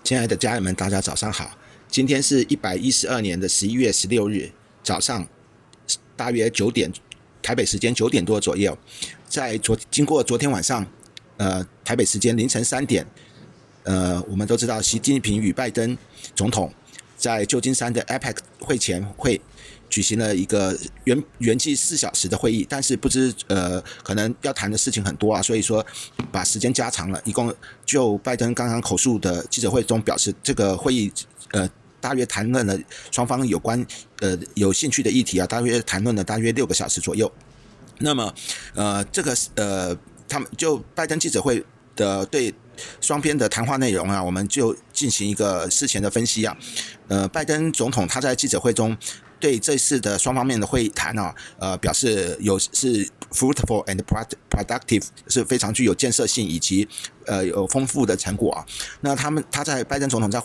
亲爱的家人们，大家早上好。今天是2012年11月16日早上，大约9点，台北时间9点多左右。经过昨天晚上，台北时间凌晨3点，我们都知道习近平与拜登总统在旧金山的 APEC 会前会举行了一个原计4小时的会议，但是不知可能要谈的事情很多啊，所以说把时间加长了。一共就拜登刚刚口述的记者会中表示，这个会议大约谈论了双方有关有兴趣的议题啊，大约谈论了大约6个小时左右。那么这个他们就拜登记者会的对双边的谈话内容啊，我们就进行一个事前的分析啊。拜登总统他在记者会中对这次的双方面的会谈啊，表示是 fruitful and productive， 是非常具有建设性以及有丰富的成果啊。那他在拜登总统在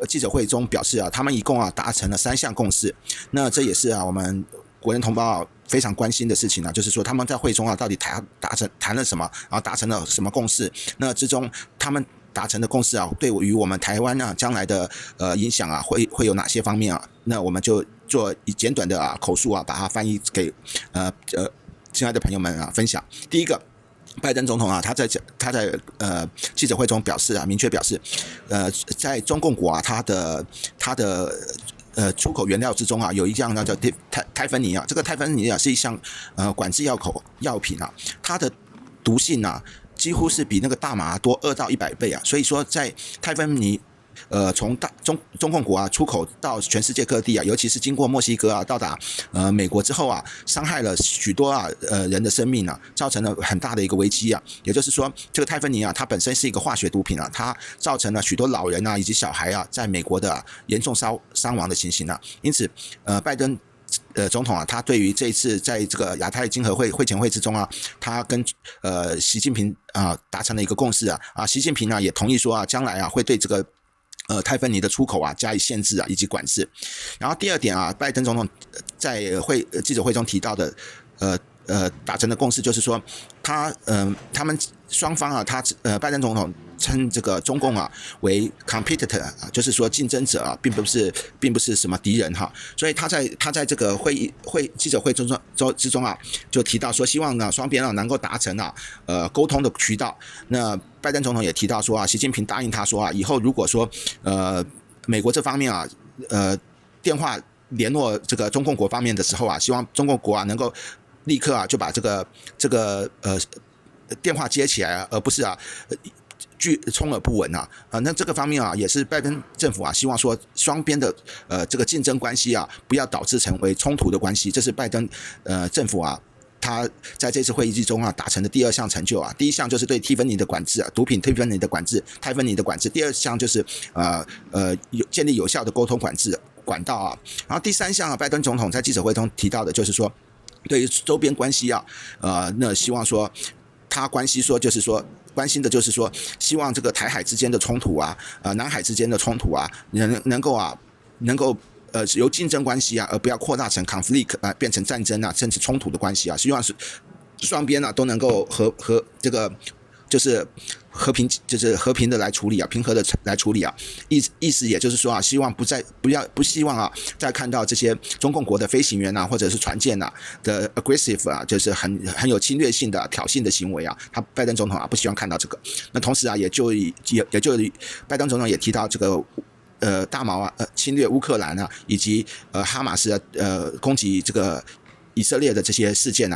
记者会中表示啊，他们一共达成了3项共识。那这也是我们国人同胞非常关心的事情啊，就是说他们在会中到底谈了什么，然后达成了什么共识？那之中他们达成的共识啊，对于我们台湾将来的影响啊，会有哪些方面啊？那我们就做简短的口述把它翻译给亲爱的朋友们分享。第一个，拜登总统他在记者会中表示明确表示，在中共国他的出口原料之中有一项叫泰芬尼这个泰芬尼是一项管制药品它的毒性几乎是比那个大麻多2到100倍所以说在泰芬尼从中共国出口到全世界各地尤其是经过墨西哥到达美国之后伤害了许多人的生命造成了很大的一个危机也就是说，这个泰芬尼它本身是一个化学毒品它造成了许多老人以及小孩在美国的严重伤亡的情形因此拜登总统他对于这一次在这个亚太经合会前会之中他跟习近平达成了一个共识习近平也同意说将来会对这个泰芬尼的出口加以限制以及管制。然后第二点拜登总统在记者会中提到的达成的共识就是说，他们双方拜登总统称这个中共为 competitor 就是说竞争者并不是什么敌人所以他在这个记者会之中就提到说，希望双边能够达成沟通的渠道。那拜登总统也提到说习近平答应他说以后如果说美国这方面电话联络这个中共国方面的时候希望中共国能够立刻就把这个电话接起来而不是充耳不闻那这个方面也是拜登政府希望说双边的这个竞争关系不要导致成为冲突的关系。这是拜登政府他在这次会议之中达成的第2项成就第一项就是对蒂芬尼的管制毒品蒂芬尼的管制泰芬尼的管制。第2项就是建立有效的沟通管道然后第3项拜登总统在记者会中提到的就是说，对于周边关系那希望说他关心的就是说，希望这个台海之间的冲突南海之间的冲突能够由竞争关系而不要扩大成 conflict 变成战争甚至冲突的关系希望是双边都能够和这个就是和平的来处理平和的来处理意思也就是说希望不希望再看到这些中共国的飞行员或者是船舰的 aggressive 就是很有侵略性的挑衅的行为他拜登总统不希望看到这个。那同时也就拜登总统也提到这个大毛侵略乌克兰以及哈马斯攻击这个以色列的这些事件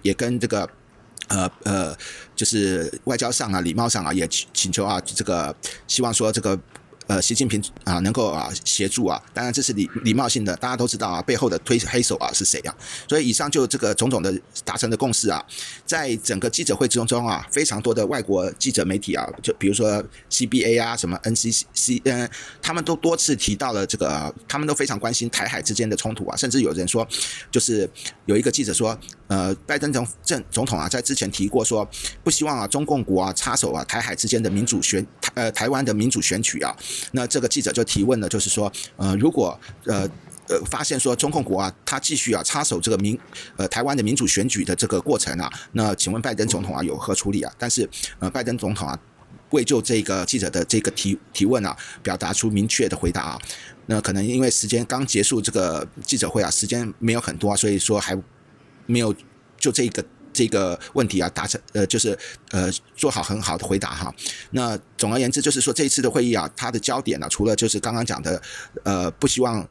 也跟这个就是外交上礼貌上也请求这个希望说这个习近平能够协助当然这是礼貌性的，大家都知道背后的推黑手是谁所以以上就这个种种的达成的共识在整个记者会之中非常多的外国记者媒体就比如说 CBA 什么 NCC 他们都多次提到了这个，他们都非常关心台海之间的冲突甚至有人说，就是有一个记者说拜登总统在之前提过说，不希望中共国插手台海之间的台湾的民主选举那这个记者就提问了，就是说如果发现说中共国他继续插手这个台湾的民主选举的这个过程那请问拜登总统有何处理但是拜登总统未就这个记者的这个提问啊，表达出明确的回答啊。那可能因为时间刚结束这个记者会啊，时间没有很多啊，所以说还没有就这个问题啊达成就是做好很好的回答哈。那总而言之就是说这一次的会议啊，它的焦点呢，除了就是刚刚讲的不希望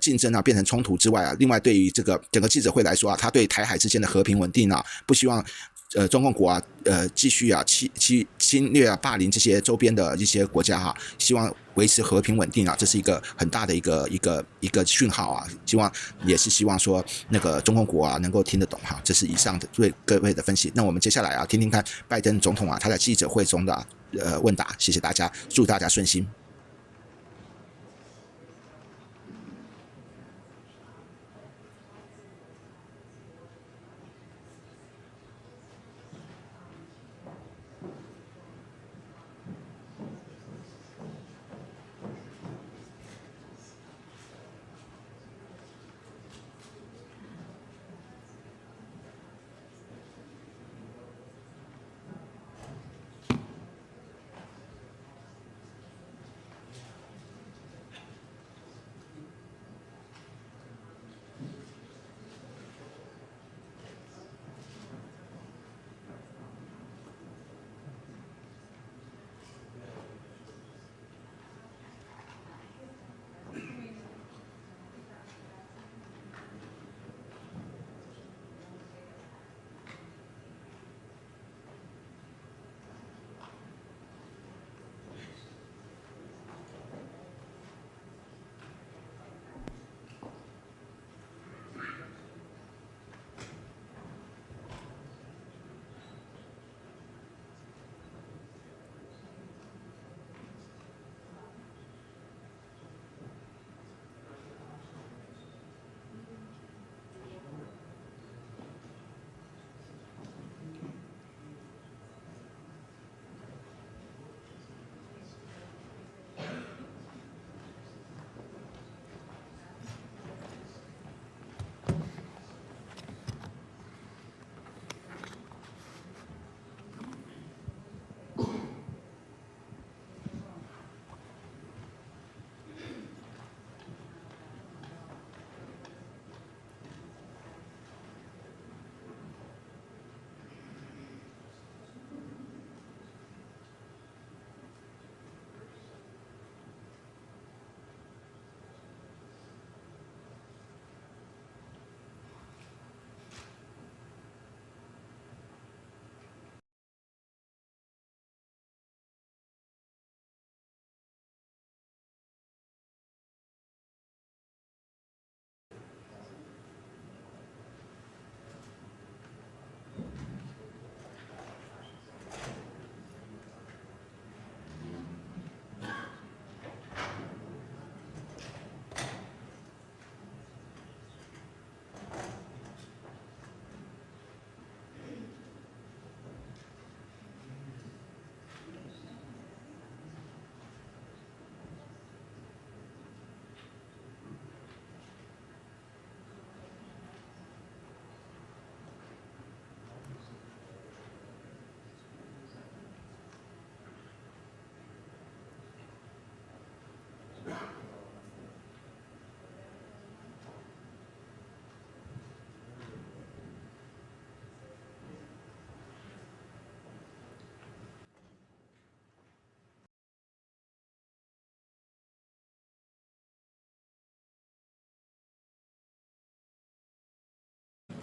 竞争啊变成冲突之外啊，另外对于这个整个记者会来说啊，它对台海之间的和平稳定啊，不希望中共国啊继续啊侵略啊霸凌这些周边的一些国家哈，希望维持和平稳定啊，这是一个很大的一个讯号啊，也是希望说那个中共国啊能够听得懂哈，这是以上的对各位的分析。那我们接下来啊听听看拜登总统啊他在记者会中的问答，谢谢大家，祝大家顺心。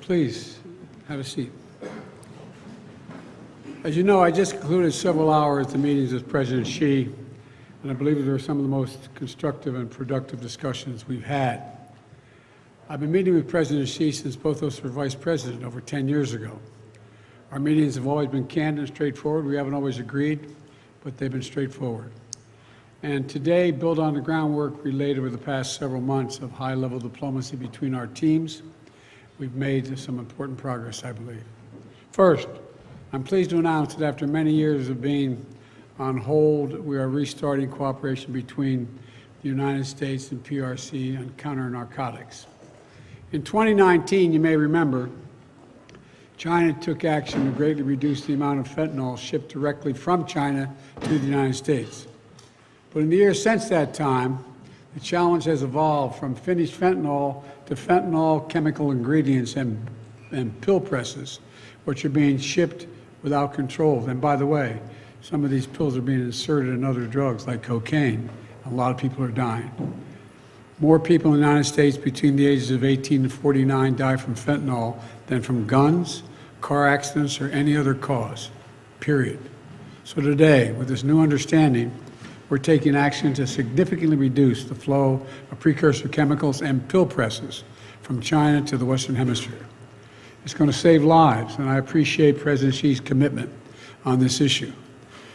Please have a seat. As you know, I just concluded several hours of meetings with President Xi, and I believe they were some of the most constructive and productive discussions we've had. I've been meeting with President Xi since both of us were vice president over 10 years ago. Our meetings have always been candid and straightforward. We haven't always agreed, but they've been straightforward. And today, build on the groundwork we laid over the past several months of high-level diplomacy between our teams. We've made some important progress, I believe. First, I'm pleased to announce that after many years of being on hold, we are restarting cooperation between the United States and PRC on counter-narcotics. In 2019, you may remember, China took action to greatly reduce the amount of fentanyl shipped directly from China to the United States. But in the years since that time, the challenge has evolved from finished fentanyl to fentanyl chemical ingredients and pill presses, which are being shipped without control. And by the way, some of these pills are being inserted in other drugs like cocaine. A lot of people are dying. More people in the United States between the ages of 18 and 49 die from fentanyl than from guns, car accidents, or any other cause, period. So today, with this new understanding, we're taking action to significantly reduce the flow of precursor chemicals and pill presses from China to the Western Hemisphere. It's going to save lives, and I appreciate President Xi's commitment on this issue.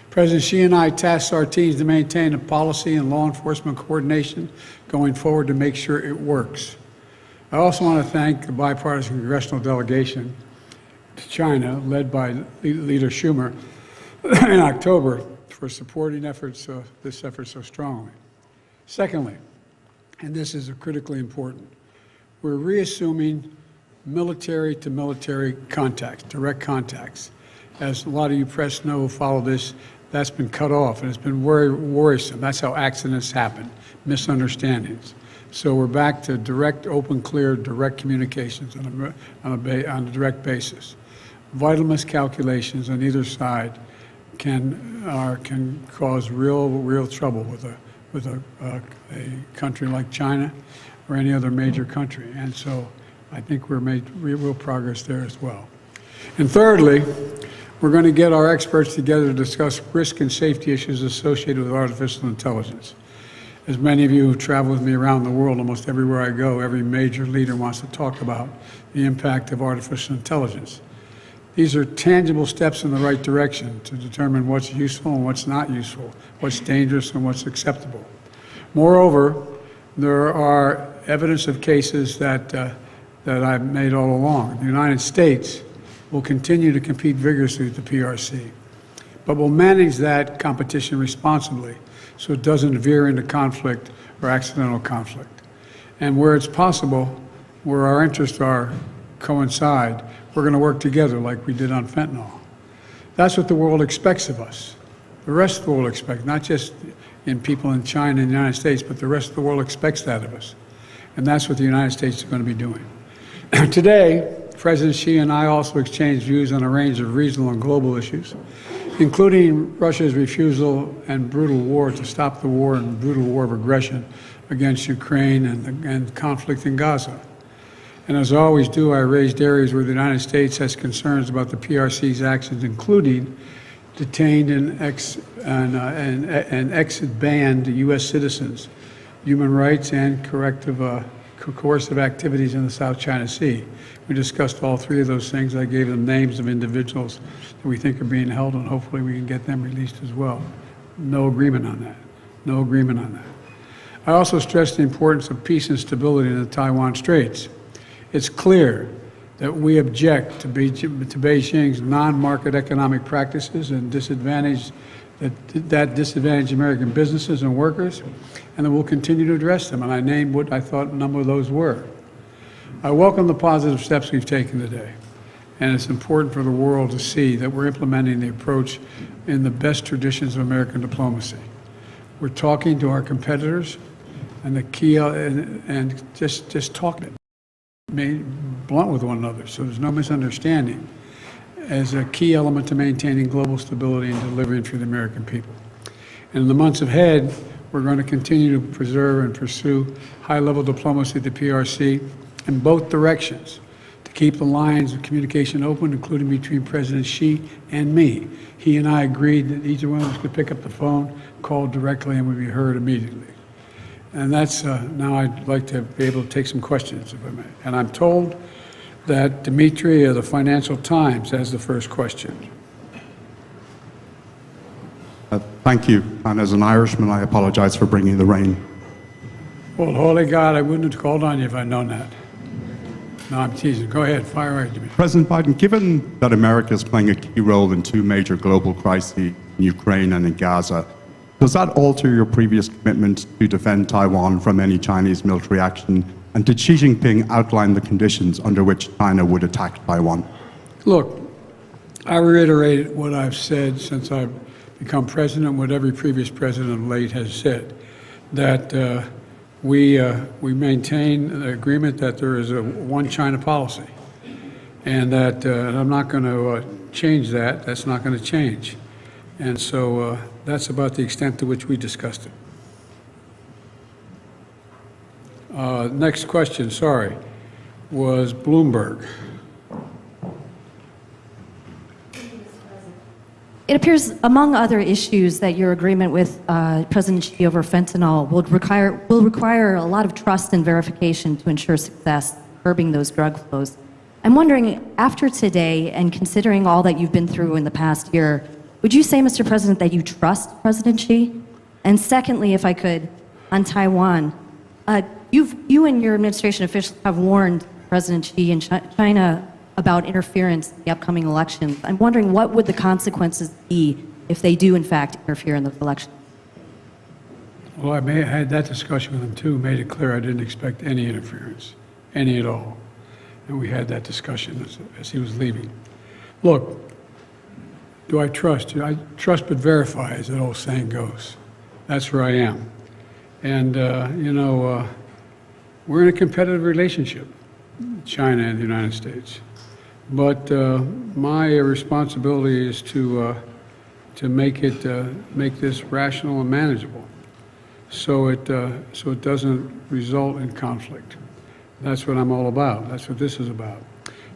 President Xi and I tasked our teams to maintain a policy and law enforcement coordination going forward to make sure it works. I also want to thank the bipartisan congressional delegation to China, led by Leader Schumer, in October for supporting this effort so strongly. Secondly, and this is critically important, we're reassuming military-to-military contacts, direct contacts. As a lot of you press know who follow this, that's been cut off, and it's been very worrisome. That's how accidents happen, misunderstandings. So we're back to direct, open, clear, direct communications on a direct basis. Vital miscalculations on either side can cause real trouble with a country like China or any other major country. And so I think we're made real progress there as well. And thirdly, we're going to get our experts together to discuss risk and safety issues associated with artificial intelligence. As many of you who travel with me around the world, almost everywhere I go, every major leader wants to talk about the impact of artificial intelligence. These are tangible steps in the right direction to determine what's useful and what's not useful, what's dangerous and what's acceptable. Moreover, there are evidence of cases that I've made all along. The United States will continue to compete vigorously with the PRC, but will manage that competition responsibly so it doesn't veer into conflict or accidental conflict. And where it's possible, where our interests coincide, we're going to work together like we did on fentanyl. That's what the world expects of us. The rest of the world expects, not just in people in China and the United States, but the rest of the world expects that of us. And that's what the United States is going to be doing. Today, President Xi and I also exchanged views on a range of regional and global issues, including Russia's refusal and brutal war to stop the war and brutal war of aggression against Ukraine and conflict in Gaza. And as I always do, I raised areas where the United States has concerns about the PRC's actions, including detained and exit-banned U.S. citizens, human rights, and coercive activities in the South China Sea. We discussed all three of those things. I gave them names of individuals that we think are being held, and hopefully we can get them released as well. No agreement on that. No agreement on that. I also stressed the importance of peace and stability in the Taiwan Straits. It's clear that we object to Beijing's non-market economic practices and disadvantage American businesses and workers, and that we'll continue to address them. And I named what I thought a number of those were. I welcome the positive steps we've taken today, and it's important for the world to see that we're implementing the approach in the best traditions of American diplomacy. We're talking to our competitors, and the key, and just talking, blunt with one another, so there's no misunderstanding, as a key element to maintaining global stability and delivering for the American people. And in the months ahead, we're going to continue to preserve and pursue high-level diplomacy at the PRC in both directions to keep the lines of communication open, including between President Xi and me. He and I agreed that each one of us could pick up the phone, call directly, and would be heard immediately. And that's, now I'd like to be able to take some questions, if I may. And I'm told that Dimitri of the Financial Times has the first question. Thank you. And as an Irishman, I apologize for bringing the rain. Well, holy God, I wouldn't have called on you if I'd known that. No, I'm teasing. Go ahead, fire away, Dimitri. President Biden, given that America is playing a key role in two major global crises, in Ukraine and in Gaza, does that alter your previous commitment to defend Taiwan from any Chinese military action? And did Xi Jinping outline the conditions under which China would attack Taiwan? Look, I reiterate what I've said since I've become president, what every previous president of late has said, that we maintain an agreement that there is a one China policy, and that I'm not going to change that. That's not going to change. And so that's about the extent to which we discussed it. Next question, sorry, was Bloomberg. It appears, among other issues, that your agreement with President Xi over fentanyl will require a lot of trust and verification to ensure success, curbing those drug flows. I'm wondering, after today, and considering all that you've been through in the past year, would you say, Mr. President, that you trust President Xi? And secondly, if I could, on Taiwan, you and your administration officials have warned President Xi and China about interference in the upcoming elections. I'm wondering, what would the consequences be if they do, in fact, interfere in the election? Well, I had that discussion with him too, made it clear I didn't expect any interference, any at all. And we had that discussion as he was leaving. Look, do I trust you? I trust but verify, as that old saying goes. That's where I am. And, we're in a competitive relationship, China and the United States. But my responsibility is to make this rational and manageable, so it doesn't result in conflict. That's what I'm all about. That's what this is about.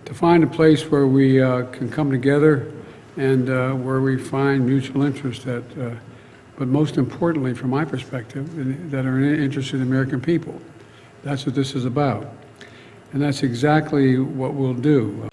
To find a place where we can come together and where we find mutual interest but most importantly, from my perspective, that are interested in the American people. That's what this is about. And that's exactly what we'll do.